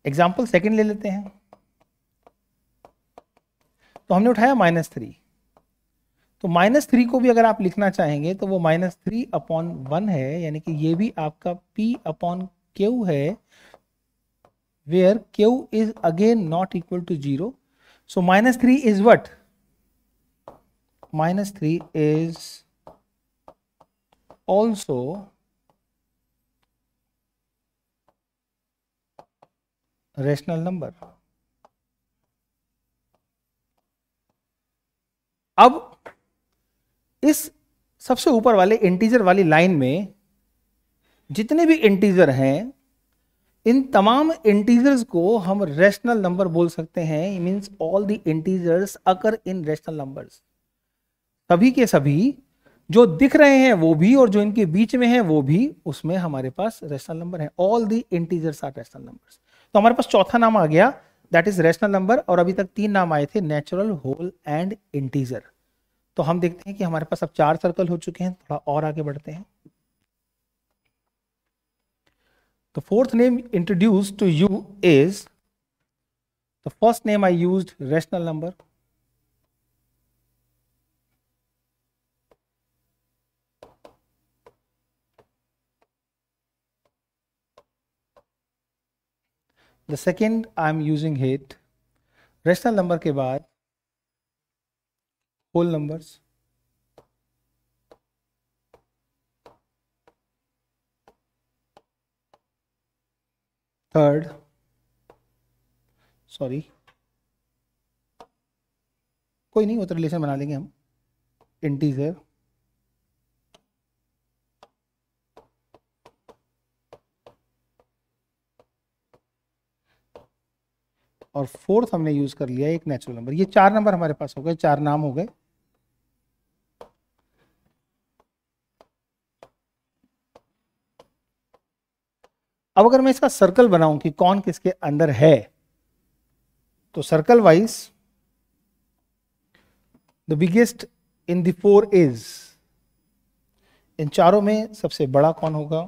एग्जांपल, सेकंड ले लेते हैं। तो हमने उठाया -3, तो -3 को भी अगर आप लिखना चाहेंगे तो वो -3 अपॉन 1 है, यानी कि ये भी आपका P अपॉन Q है, where Q is again not equal to 0। So -3 is what? -3 is also rational number. अब इस सबसे ऊपर वाले इंटीजर वाली लाइन में जितने भी इंटीजर हैं, इन तमाम इंटीजर्स को हम रेशनल नंबर बोल सकते हैं। Means all the integers occur in rational numbers. सभी के सभी जो दिख रहे हैं वो भी और जो इनके बीच में है वो भी, उसमें हमारे पास रेशनल नंबर है। All the integers are rational numbers. तो हमारे पास चौथा नाम आ गया, दैट इज रेशनल नंबर। और अभी तक 3 नाम आए थे, नेचुरल, होल एंड इंटीजर। तो हम देखते हैं कि हमारे पास अब 4 सर्कल हो चुके हैं। थोड़ा और आगे बढ़ते हैं। The fourth name introduced to you is The first name I used rational number. The second I am using it rational number के बाद whole numbers. Third, सॉरी कोई नहीं, वो तो रिलेशन बना लेंगे हम, इंटीजर, और फोर्थ हमने यूज कर लिया एक नेचुरल नंबर। ये 4 नंबर हमारे पास हो गए, 4 नाम हो गए। अब अगर मैं इसका सर्कल बनाऊं कि कौन किसके अंदर है, तो circle wise the biggest in the 4 is, इन चारों में सबसे बड़ा कौन होगा?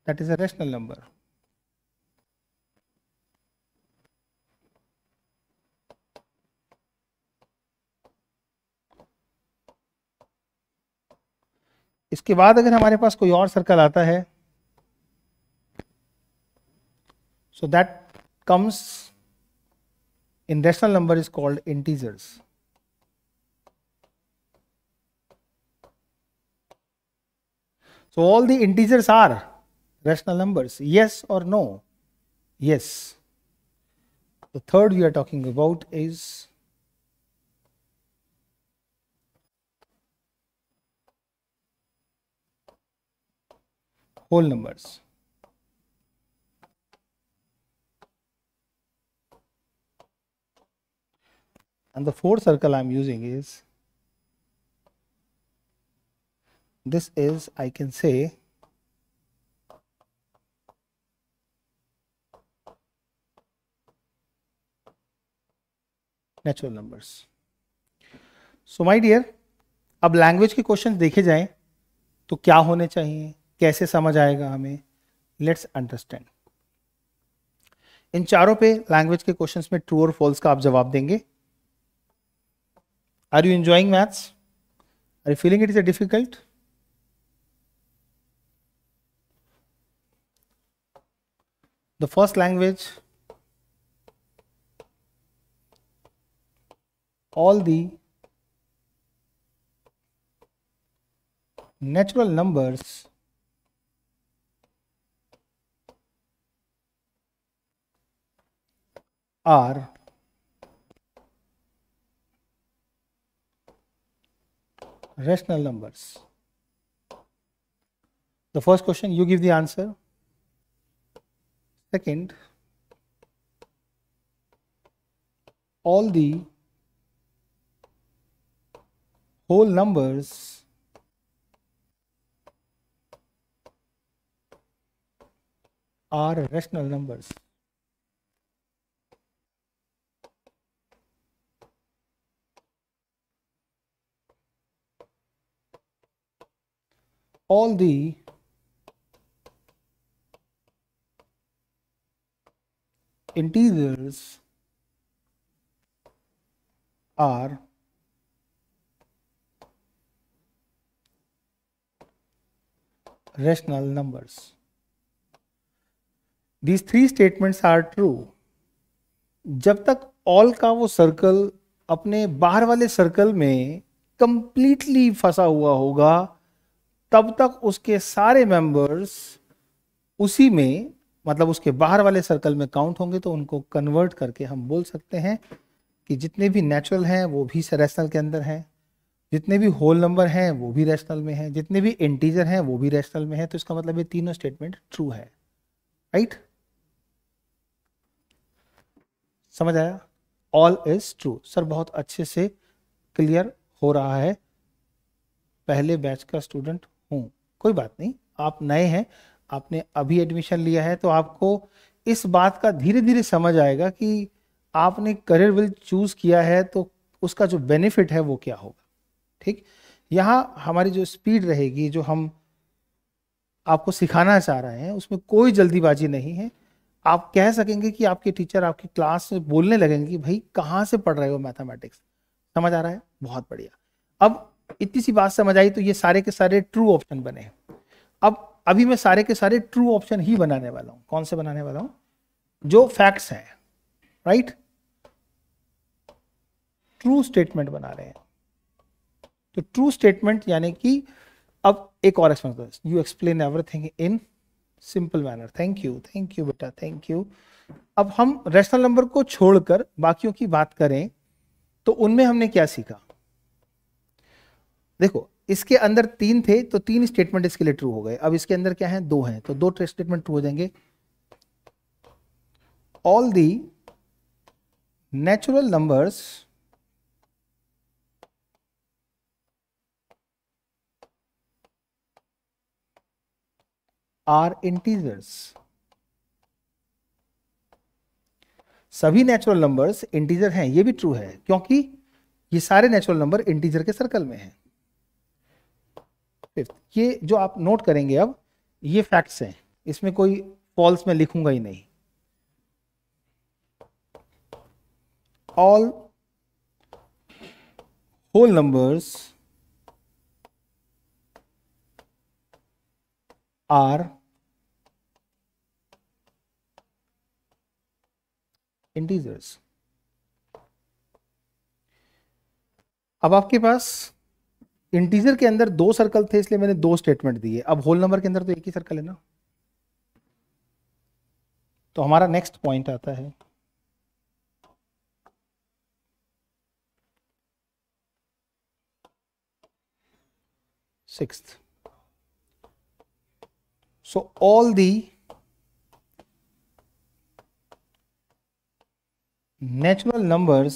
That is a rational number. इसके बाद अगर हमारे पास कोई और सर्कल आता है, so that comes in rational number is called integers. So all the integers are rational numbers, yes or no? Yes. The third we are talking about is whole numbers. And the fourth circle I am using is, this is, I can say, natural numbers. So my dear, अब language के question देखे जाएं तो क्या होने चाहिए, कैसे समझ आएगा हमें, लेट्स अंडरस्टैंड। इन चारों पे लैंग्वेज के क्वेश्चंस में ट्रू और फॉल्स का आप जवाब देंगे। Are you enjoying maths? Are you feeling it is a difficult? The first language, all the natural numbers are rational numbers. The first question, you give the answer. Second, all the whole numbers are rational numbers. All the integers are rational numbers. These 3 statements are true. जब तक all का वो circle अपने बाहर वाले circle में completely फंसा हुआ होगा, तब तक उसके सारे मेंबर्स उसी में, मतलब उसके बाहर वाले सर्कल में काउंट होंगे। तो उनको कन्वर्ट करके हम बोल सकते हैं कि जितने भी नेचुरल हैं वो भी रैशनल के अंदर हैं, जितने भी होल नंबर हैं वो भी रैशनल में हैं, जितने भी इंटीजर हैं वो भी रैशनल में हैं। तो इसका मतलब ये तीनों स्टेटमेंट ट्रू है, राइट? समझ आया? All is true. सर बहुत अच्छे से क्लियर हो रहा है, पहले बैच का स्टूडेंट हूँ। कोई बात नहीं, आप नए हैं, आपने अभी एडमिशन लिया है, तो आपको इस बात का धीरे धीरे समझ आएगा कि आपने करियर विल चूज किया है तो उसका जो बेनिफिट है वो क्या होगा। ठीक, यहाँ हमारी जो स्पीड रहेगी, जो हम आपको सिखाना चाह रहे हैं, उसमें कोई जल्दीबाजी नहीं है। आप कह सकेंगे कि आपके टीचर आपकी क्लास में बोलने लगेंगे कि भाई कहाँ से पढ़ रहे हो मैथमेटिक्स, समझ आ रहा है, बहुत बढ़िया। अब इतनी सी बात समझ आई तो ये सारे के सारे ट्रू ऑप्शन बने। अब अभी मैं सारे के सारे ट्रू ऑप्शन ही बनाने वाला हूं। कौन से बनाने वाला हूं? जो फैक्ट्स हैं, राइट, ट्रू स्टेटमेंट बना रहे हैं। तो ट्रू स्टेटमेंट यानी कि अब एक और explain, you explain everything in simple manner, thank you बेटा, थैंक यू। अब हम रैशनल नंबर को छोड़कर बाकियों की बात करें तो उनमें हमने क्या सीखा? देखो इसके अंदर 3 थे तो 3 स्टेटमेंट इसके लिए ट्रू हो गए। अब इसके अंदर क्या है? 2 हैं तो 2 स्टेटमेंट ट्रू हो जाएंगे। All the natural numbers are integers. सभी नेचुरल नंबर्स इंटीजर हैं, ये भी ट्रू है क्योंकि ये सारे नेचुरल नंबर इंटीजर के सर्कल में हैं। फिफ्थ, ये जो आप नोट करेंगे अब, ये फैक्ट्स हैं, इसमें कोई फॉल्स मैं लिखूंगा ही नहीं। All whole numbers are integers. अब आपके पास इंटीजर के अंदर 2 सर्कल थे इसलिए मैंने 2 स्टेटमेंट दिए। अब होल नंबर के अंदर तो एक ही सर्कल है ना। तो हमारा नेक्स्ट पॉइंट आता है sixth. So all the natural numbers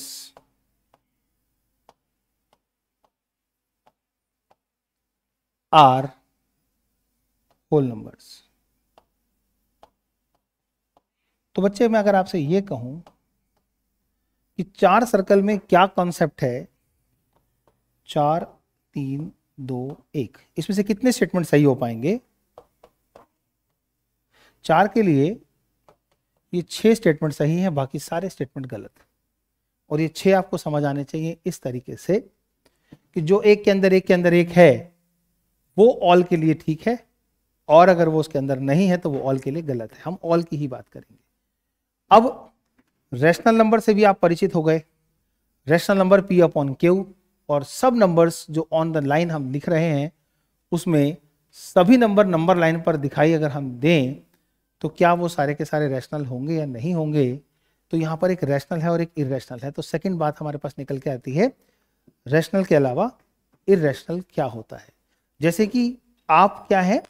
are whole numbers। तो बच्चे मैं अगर आपसे ये कहूं कि 4 सर्कल में क्या कॉन्सेप्ट है, 4 3 2 1, इसमें से कितने स्टेटमेंट सही हो पाएंगे? 4 के लिए ये 6 स्टेटमेंट सही हैं, बाकी सारे स्टेटमेंट गलत। और ये 6 आपको समझ आने चाहिए इस तरीके से कि जो एक के अंदर एक के अंदर एक है वो ऑल के लिए ठीक है, और अगर वो उसके अंदर नहीं है तो वो ऑल के लिए गलत है। हम ऑल की ही बात करेंगे। अब रैशनल नंबर से भी आप परिचित हो गए। Rational number P upon Q, और सब नंबर्स जो ऑन द लाइन हम लिख रहे हैं उसमें सभी नंबर लाइन पर दिखाई अगर हम दें तो क्या वो सारे के सारे रैशनल होंगे या नहीं होंगे? तो यहाँ पर एक रैशनल है और एक इररेशनल है। तो सेकंड बात हमारे पास निकल के आती है, रैशनल के अलावा इररेशनल क्या होता है। जैसे कि आप क्या है?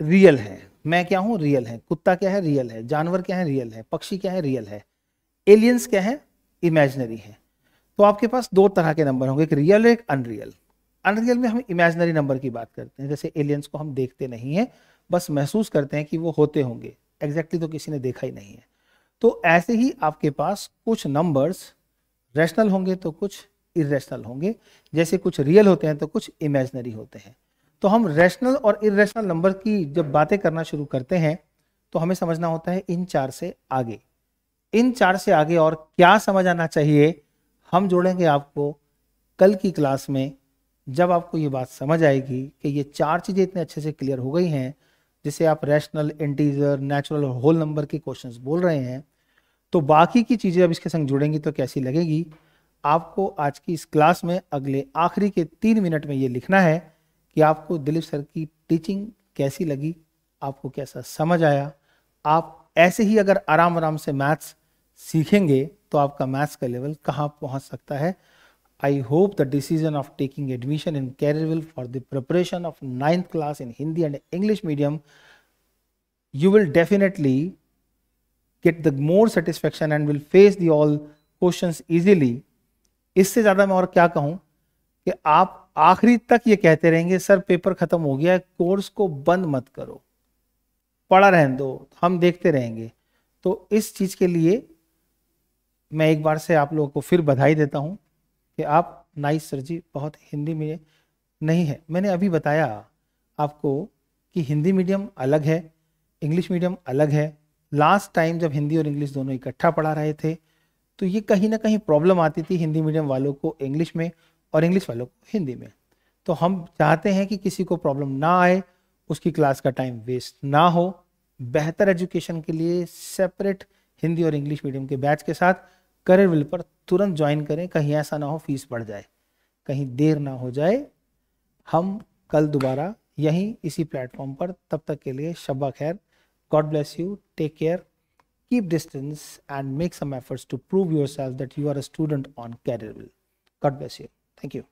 रियल है। मैं क्या हूं? रियल है। कुत्ता क्या है? रियल है। जानवर क्या है? रियल है। पक्षी क्या है? रियल है। एलियंस क्या है? इमेजिनरी है। तो आपके पास 2 तरह के नंबर होंगे, एक रियल एक अनरियल। अनरियल में हम इमेजिनरी नंबर की बात करते हैं, जैसे एलियंस को हम देखते नहीं है, बस महसूस करते हैं कि वो होते होंगे, एग्जैक्टली तो किसी ने देखा ही नहीं है। तो ऐसे ही आपके पास कुछ नंबर्स रैशनल होंगे तो कुछ इरेशनल होंगे, जैसे कुछ रियल होते हैं तो कुछ इमेजिनरी होते हैं। तो हम रैशनल और इरेशनल नंबर की जब बातें करना शुरू करते हैं तो हमें समझना होता है इन 4 से आगे। इन 4 से आगे और क्या समझ आना चाहिए हम जोड़ेंगे आपको कल की क्लास में, जब आपको ये बात समझ आएगी कि ये 4 चीज़ें इतने अच्छे से क्लियर हो गई हैं, जिसे आप रैशनल, इंटीजर, नेचुरल और होल नंबर के क्वेश्चंस बोल रहे हैं, तो बाकी की चीज़ें अब इसके संग जुड़ेंगी तो कैसी लगेगी। आपको आज की इस क्लास में अगले आखिरी के 3 मिनट में ये लिखना है कि आपको दिलीप सर की टीचिंग कैसी लगी, आपको कैसा समझ आया। आप ऐसे ही अगर आराम आराम से मैथ्स सीखेंगे तो आपका मैथ्स का लेवल कहाँ पहुँच सकता है। I hope the decision of taking admission in Careerville for the preparation of 9th class in Hindi and English medium, you will definitely get the more satisfaction and will face the all questions easily। इससे ज़्यादा मैं और क्या कहूँ कि आप आखिरी तक ये कहते रहेंगे सर पेपर खत्म हो गया है, कोर्स को बंद मत करो, पढ़ा रहने दो, हम देखते रहेंगे। तो इस चीज़ के लिए मैं एक बार से आप लोगों को फिर बधाई देता हूँ कि आप नाइस सर जी, बहुत हिंदी में नहीं है। मैंने अभी बताया आपको कि हिंदी मीडियम अलग है, इंग्लिश मीडियम अलग है, लास्ट टाइम जब हिंदी और इंग्लिश दोनों इकट्ठा पढ़ा रहे थे तो ये कहीं ना कहीं प्रॉब्लम आती थी हिंदी मीडियम वालों को इंग्लिश में और इंग्लिश वालों को हिंदी में। तो हम चाहते हैं कि किसी को प्रॉब्लम ना आए, उसकी क्लास का टाइम वेस्ट ना हो। बेहतर एजुकेशन के लिए सेपरेट हिंदी और इंग्लिश मीडियम के बैच के साथ करियर विल पर तुरंत ज्वाइन करें, कहीं ऐसा ना हो फीस बढ़ जाए, कहीं देर ना हो जाए। हम कल दोबारा यहीं इसी प्लेटफॉर्म पर, तब तक के लिए शब्बा खैर। God bless you, take care, keep distance and make some efforts to prove yourself that you are a student on Careerville. God bless you. Thank you.